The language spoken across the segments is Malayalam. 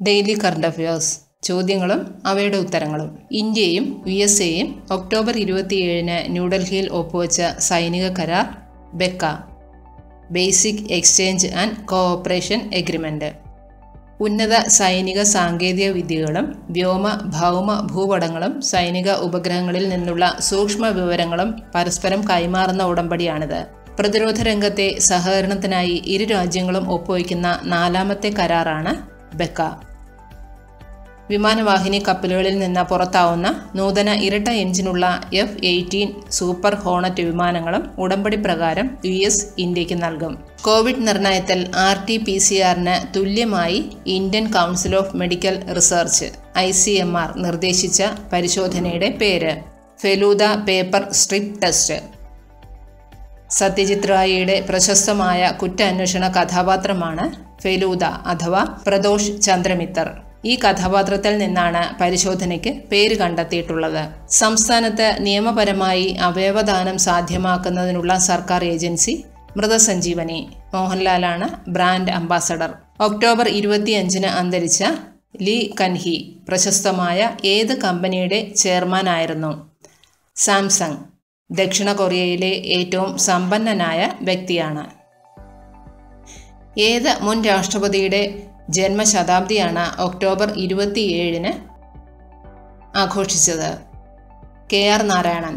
ഡെയിലി കറണ്ട് അഫയേഴ്സ് ചോദ്യങ്ങളും അവയുടെ ഉത്തരങ്ങളും. ഇന്ത്യയും USA-യും ഒക്ടോബർ 27-ന് ന്യൂഡൽഹിയിൽ ഒപ്പുവെച്ച സൈനിക കരാർ BECA, basic exchange and cooperation agreement. ഉന്നത സൈനിക സാങ്കേതിക വിദ്യകളും വ്യോമ, ഭൗമ, ഭൂപടങ്ങളും സൈനിക ഉപഗ്രഹങ്ങളിൽ നിന്നുള്ള സൂക്ഷ്മ വിവരങ്ങളും പരസ്പരം കൈമാറുന്ന ഉടമ്പടിയാണിത്. പ്രതിരോധ രംഗത്തെ സഹകരണത്തിനായി ഇരു രാജ്യങ്ങളും ഒപ്പുവയ്ക്കുന്ന 4ാമത്തെ കരാറാണ് ബെക്ക. വിമാനവാഹിനി കപ്പലുകളിൽ നിന്ന് പുറത്താവുന്ന നൂതന ഇരട്ട എഞ്ചിനുള്ള F-18 സൂപ്പർ ഹോണറ്റ് വിമാനങ്ങളും ഉടമ്പടി പ്രകാരം US ഇന്ത്യക്ക് നൽകും. കോവിഡ് നിർണയത്തിൽ RT-PCR-ന് തുല്യമായി Indian council of medical research ICMR നിർദ്ദേശിച്ച പരിശോധനയുടെ പേര് Feluda paper strip test. Satyajit റായിയുടെ പ്രശസ്തമായ കുറ്റാന്വേഷണ കഥാപാത്രമാണ് ഫെലൂദ അഥവാ പ്രദോഷ് ചന്ദ്രമിത്തർ. ഈ കഥാപാത്രത്തിൽ നിന്നാണ് പരിശോധനയ്ക്ക് പേര് കണ്ടെത്തിയിട്ടുള്ളത്. സംസ്ഥാനത്ത് നിയമപരമായി അവയവദാനം സാധ്യമാക്കുന്നതിനുള്ള സർക്കാർ ഏജൻസി മൃതസഞ്ജീവനി. മോഹൻലാലാണ് ബ്രാൻഡ് അംബാസഡർ. ഒക്ടോബർ 25-ന് അന്തരിച്ച ലീ കൻഹി പ്രശസ്തമായ ഏത് കമ്പനിയുടെ ചെയർമാനായിരുന്നു? സാംസങ്. ദക്ഷിണ കൊറിയയിലെ ഏറ്റവും സമ്പന്നനായ വ്യക്തിയാണ്. ഏത് മുൻ രാഷ്ട്രപതിയുടെ ജന്മശതാബ്ദിയാണ് ഒക്ടോബർ 27-ന് ആഘോഷിച്ചത്? KR നാരായണൻ.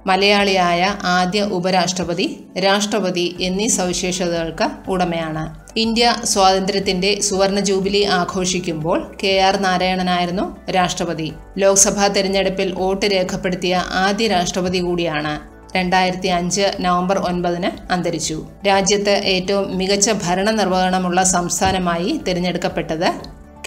മലയാളിയായ ആദ്യ ഉപരാഷ്ട്രപതി, രാഷ്ട്രപതി എന്നീ സവിശേഷതകൾക്ക് ഉടമയാണ്. ഇന്ത്യ സ്വാതന്ത്ര്യത്തിന്റെ സുവർണ ജൂബിലി ആഘോഷിക്കുമ്പോൾ KR നാരായണനായിരുന്നു രാഷ്ട്രപതി. ലോക്സഭാ തെരഞ്ഞെടുപ്പിൽ വോട്ട് രേഖപ്പെടുത്തിയ ആദ്യ രാഷ്ട്രപതി കൂടിയാണ്. 2005 നവംബർ 9-ന് അന്തരിച്ചു. രാജ്യത്ത് ഏറ്റവും മികച്ച ഭരണനിർവഹണമുള്ള സംസ്ഥാനമായി തിരഞ്ഞെടുക്കപ്പെട്ടത്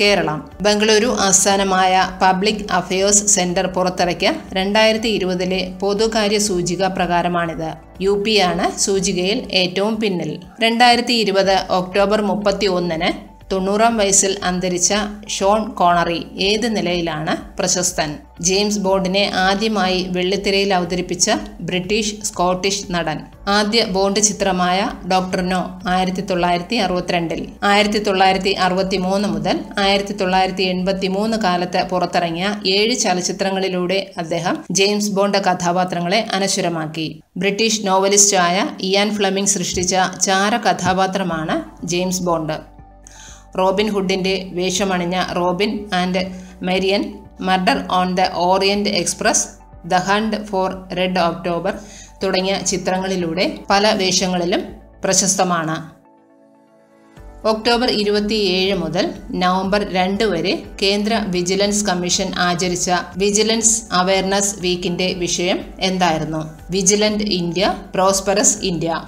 കേരളം. ബംഗളൂരു ആസ്ഥാനമായ പബ്ലിക് അഫയേഴ്സ് സെന്റർ പുറത്തിറക്കിയ 2020-ലെ പൊതുകാര്യ സൂചിക പ്രകാരമാണിത്. UP ആണ് സൂചികയിൽ ഏറ്റവും പിന്നിൽ. 2020 ഒക്ടോബർ 31-ന് 90-ാം വയസ്സിൽ അന്തരിച്ച ഷോൺ കോണറി ഏത് നിലയിലാണ് പ്രശസ്തൻ? ജെയിംസ് ബോണ്ടിനെ ആദ്യമായി വെള്ളിത്തിരയിൽ അവതരിപ്പിച്ച ബ്രിട്ടീഷ് സ്കോട്ടിഷ് നടൻ. ആദ്യ ബോണ്ട് ചിത്രമായ ഡോക്ടർ നോ 1962-ൽ. 1963 മുതൽ 1983 കാലത്ത് പുറത്തിറങ്ങിയ 7 ചലച്ചിത്രങ്ങളിലൂടെ അദ്ദേഹം ജെയിംസ് ബോണ്ട് കഥാപാത്രങ്ങളെ അനശ്വരമാക്കി. ബ്രിട്ടീഷ് നോവലിസ്റ്റായ ഇയാൻ ഫ്ലെമിംഗ് സൃഷ്ടിച്ച ചാര കഥാപാത്രമാണ് ജെയിംസ് ബോണ്ട്. റോബിൻ ഹുഡിന്റെ വേഷമണിഞ്ഞ Robin and Marian, murder on the Orient Express, the hunt for Red October തുടങ്ങിയ ചിത്രങ്ങളിലൂടെ പല വേഷങ്ങളിലും പ്രശസ്തമാണ്. ഒക്ടോബർ 27 മുതൽ നവംബർ 2 വരെ കേന്ദ്ര വിജിലൻസ് കമ്മീഷൻ ആചരിച്ച വിജിലൻസ് അവയർനെസ് വീക്കിന്റെ വിഷയം എന്തായിരുന്നു? Vigilant India, prosperous India.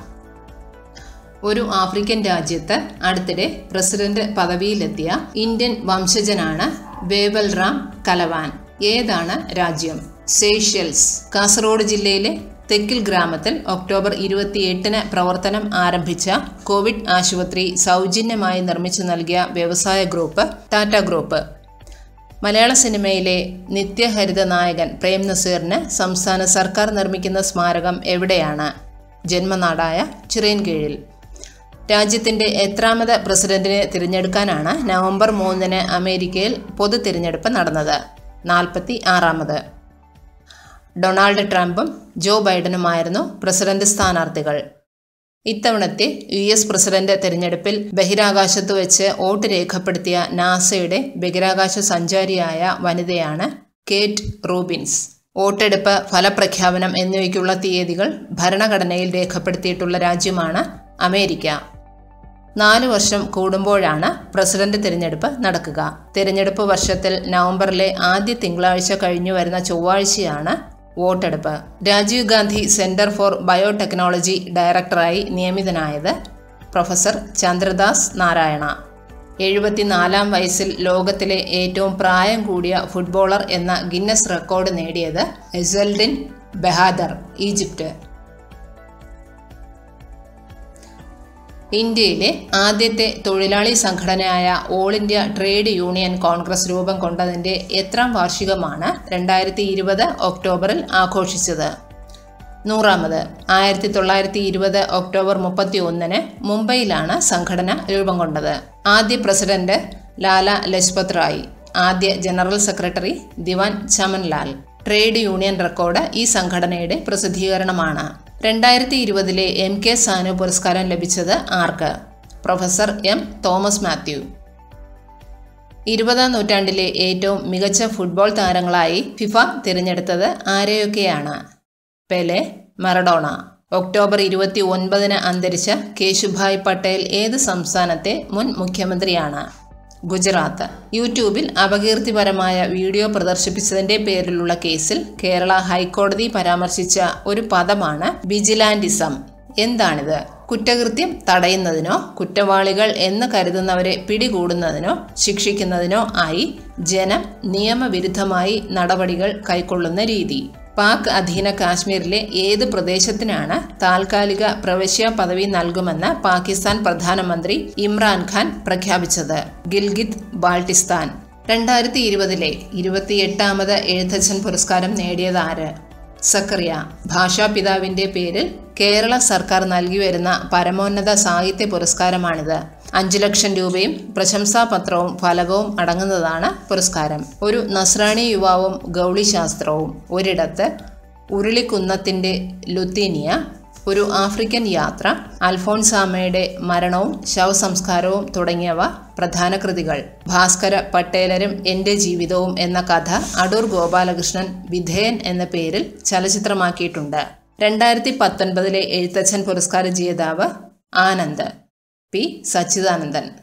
ഒരു ആഫ്രിക്കൻ രാജ്യത്ത് അടുത്തിടെ പ്രസിഡന്റ് പദവിയിലെത്തിയ ഇന്ത്യൻ വംശജനാണ് വേവൽറാം കലവാൻ. ഏതാണ് രാജ്യം? സേഷ്യൽസ്. കാസർഗോഡ് ജില്ലയിലെ തെക്കിൽ ഗ്രാമത്തിൽ ഒക്ടോബർ 28-ന് പ്രവർത്തനം ആരംഭിച്ച കോവിഡ് ആശുപത്രി സൗജന്യമായി നിർമ്മിച്ചു നൽകിയ വ്യവസായ ഗ്രൂപ്പ് ടാറ്റ ഗ്രൂപ്പ്. മലയാള സിനിമയിലെ നിത്യഹരിത നായകൻ പ്രേം നസീറിന് സംസ്ഥാന സർക്കാർ നിർമ്മിക്കുന്ന സ്മാരകം എവിടെയാണ്? ജന്മനാടായ ചിറയൻകീഴിൽ. രാജ്യത്തിന്റെ എത്രാമത് പ്രസിഡന്റിനെ തിരഞ്ഞെടുക്കാനാണ് നവംബർ 3-ന് അമേരിക്കയിൽ പൊതു തിരഞ്ഞെടുപ്പ് നടന്നത്? 46ാമത്. ഡൊണാൾഡ് ട്രംപും ജോ ബൈഡനുമായിരുന്നു പ്രസിഡന്റ് സ്ഥാനാർത്ഥികൾ. ഇത്തവണത്തെ US പ്രസിഡന്റ് തിരഞ്ഞെടുപ്പിൽ ബഹിരാകാശത്ത് വെച്ച് വോട്ട് രേഖപ്പെടുത്തിയ നാസയുടെ ബഹിരാകാശ സഞ്ചാരിയായ വനിതയാണ് കേറ്റ് റൂബിൻസ്. വോട്ടെടുപ്പ്, ഫലപ്രഖ്യാപനം എന്നിവയ്ക്കുള്ള തീയതികൾ ഭരണഘടനയിൽ രേഖപ്പെടുത്തിയിട്ടുള്ള രാജ്യമാണ് അമേരിക്ക. 4 വർഷം കൂടുമ്പോഴാണ് പ്രസിഡന്റ് തിരഞ്ഞെടുപ്പ് നടക്കുക. തിരഞ്ഞെടുപ്പ് വർഷത്തിൽ നവംബറിലെ ആദ്യ തിങ്കളാഴ്ച കഴിഞ്ഞു വരുന്ന ചൊവ്വാഴ്ചയാണ് വോട്ടെടുപ്പ്. Rajiv Gandhi Centre for Biotechnology ഡയറക്ടറായി നിയമിതനായത് പ്രൊഫസർ ചന്ദ്രദാസ് നാരായണ. 74-ാം വയസ്സിൽ ലോകത്തിലെ ഏറ്റവും പ്രായം കൂടിയ ഫുട്ബോളർ എന്ന ഗിന്നസ് റെക്കോർഡ് നേടിയത് എസൽഡിൻ ബഹാദർ, ഈജിപ്റ്റ്. ഇന്ത്യയിലെ ആദ്യത്തെ തൊഴിലാളി സംഘടനയായ all India trade union Congress രൂപം കൊണ്ടതിൻ്റെ എത്രാം വാർഷികമാണ് 2020 ഒക്ടോബറിൽ ആഘോഷിച്ചത്? 100ാമത്. 1920 ഒക്ടോബർ 31-ന് മുംബൈയിലാണ് സംഘടന രൂപം കൊണ്ടത്. ആദ്യ പ്രസിഡന്റ് ലാല ലജ്പത് റായ്. ആദ്യ general secretary Diwan Chamanlal. Trade union record ഈ സംഘടനയുടെ പ്രസിദ്ധീകരണമാണ്. 2020 MK സാനു പുരസ്കാരം ലഭിച്ചത് ആർക്ക്? Professor M. തോമസ് മാത്യു. 20ാം നൂറ്റാണ്ടിലെ ഏറ്റവും മികച്ച ഫുട്ബോൾ താരങ്ങളായി ഫിഫ തിരഞ്ഞെടുത്തത് ആരെയൊക്കെയാണ്? Pele, Maradona. ഒക്ടോബർ 29 അന്തരിച്ച കേശുഭായ് പട്ടേൽ ഏത് സംസ്ഥാനത്തെ മുൻ മുഖ്യമന്ത്രിയാണ്? ഗുജറാത്ത്. യൂട്യൂബിൽ അപകീർത്തിപരമായ വീഡിയോ പ്രദർശിപ്പിച്ചതിന്റെ പേരിലുള്ള കേസിൽ കേരള ഹൈക്കോടതി പരാമർശിച്ച ഒരു പദമാണ് വിജിലാൻറ്റിസം. എന്താണിത്? കുറ്റകൃത്യം തടയുന്നതിനോ കുറ്റവാളികൾ എന്ന് കരുതുന്നവരെ പിടികൂടുന്നതിനോ ശിക്ഷിക്കുന്നതിനോ ആയി ജനം നിയമവിരുദ്ധമായി നടപടികൾ കൈക്കൊള്ളുന്ന രീതി. പാക് അധീന കാശ്മീരിലെ ഏത് പ്രദേശത്തിനാണ് താൽക്കാലിക പ്രവിശ്യ പദവി നൽകുമെന്ന് പാകിസ്ഥാൻ പ്രധാനമന്ത്രി ഇമ്രാൻഖാൻ പ്രഖ്യാപിച്ചത്? ഗിൽഗിത് ബാൾട്ടിസ്ഥാൻ. 2020 28ാമത് എഴുത്തച്ഛൻ പുരസ്കാരം നേടിയത് ആര്? സക്കറിയ. ഭാഷാപിതാവിന്റെ പേരിൽ കേരള സർക്കാർ നൽകി വരുന്ന പരമോന്നത സാഹിത്യ പുരസ്കാരമാണിത്. 5 ലക്ഷം രൂപയും പ്രശംസാപത്രവും ഫലകവും അടങ്ങുന്നതാണ് പുരസ്കാരം. ഒരു നസ്രാണി യുവാവും ഗൗളി ശാസ്ത്രവും, ഒരിടത്ത്, ഉരുളിക്കുന്നത്തിന്റെ ലുത്തീനിയ, ഒരു ആഫ്രിക്കൻ യാത്ര, അൽഫോൺസാമയുടെ മരണവും ശവസംസ്കാരവും തുടങ്ങിയവ പ്രധാന കൃതികൾ. ഭാസ്കര പട്ടേലരും എൻ്റെ ജീവിതവും എന്ന കഥ അടൂർ ഗോപാലകൃഷ്ണൻ വിധേയൻ എന്ന പേരിൽ ചലച്ചിത്രമാക്കിയിട്ടുണ്ട്. 2019 എഴുത്തച്ഛൻ പുരസ്കാര ജേതാവ് ആനന്ദ്. പി. സച്ചിദാനന്ദൻ.